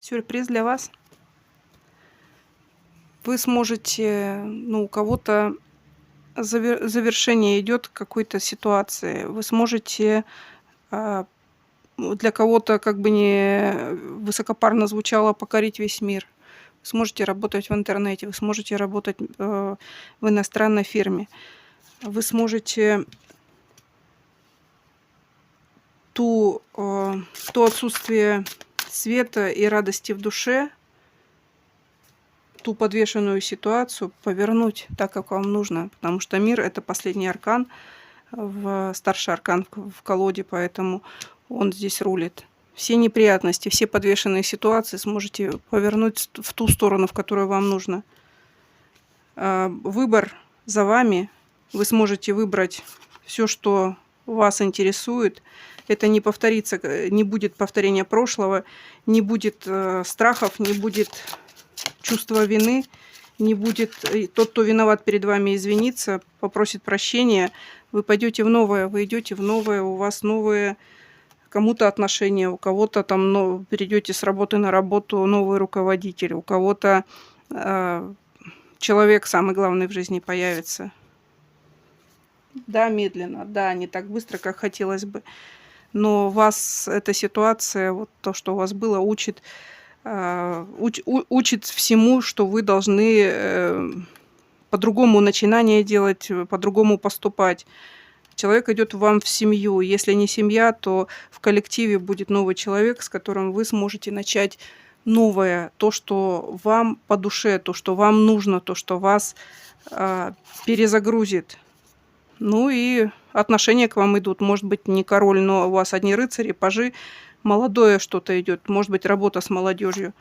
Сюрприз для вас. Вы сможете, у кого-то завершение идет какой-то ситуации. Вы сможете, а, для кого-то, как бы не высокопарно звучало, покорить весь мир. Вы сможете работать в интернете, вы сможете работать в иностранной фирме. Вы сможете то отсутствие света и радости в душе, ту подвешенную ситуацию повернуть так, как вам нужно. Потому что мир — это последний аркан, старший аркан в колоде, поэтому он здесь рулит. Все неприятности, все подвешенные ситуации сможете повернуть в ту сторону, в которую вам нужно. Выбор за вами. Вы сможете выбрать все, что вас интересует. Это не повторится, не будет повторения прошлого, не будет страхов, не будет чувства вины, не будет тот, кто виноват перед вами, извиниться, попросит прощения. Вы пойдете в новое, вы идете в новое, у вас новые кому-то отношения, у кого-то там перейдете с работы на работу, новый руководитель, у кого-то человек самый главный в жизни появится. Да, медленно, да, не так быстро, как хотелось бы. Но вас эта ситуация, вот то, что у вас было, учит всему, что вы должны по-другому начинание делать, по-другому поступать. Человек идет вам в семью. Если не семья, то в коллективе будет новый человек, с которым вы сможете начать новое, то, что вам по душе, то, что вам нужно, то, что вас перезагрузит. Ну и отношения к вам идут. Может быть, не король, но у вас одни рыцари, пажи. Молодое что-то идет. Может быть, работа с молодежью.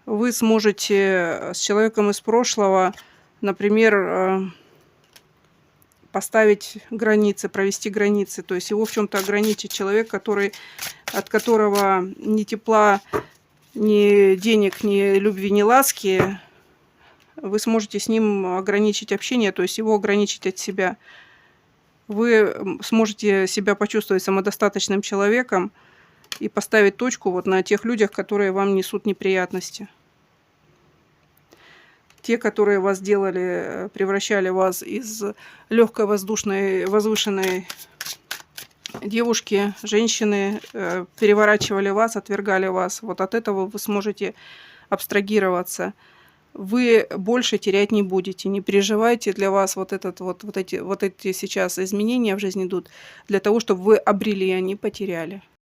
Вы сможете с человеком из прошлого, например, поставить границы, провести границы. То есть его в чем-то ограничить. Человек, от которого ни тепла, ни денег, ни любви, ни ласки. Вы сможете с ним ограничить общение, то есть его ограничить от себя. Вы сможете себя почувствовать самодостаточным человеком и поставить точку вот на тех людях, которые вам несут неприятности. Те, которые вас делали, превращали вас из легкой, воздушной, возвышенной девушки, женщины, переворачивали вас, отвергали вас. Вот от этого вы сможете абстрагироваться. Вы больше терять не будете. Не переживайте, для вас вот эти сейчас изменения в жизни идут для того, чтобы вы обрели, а не потеряли.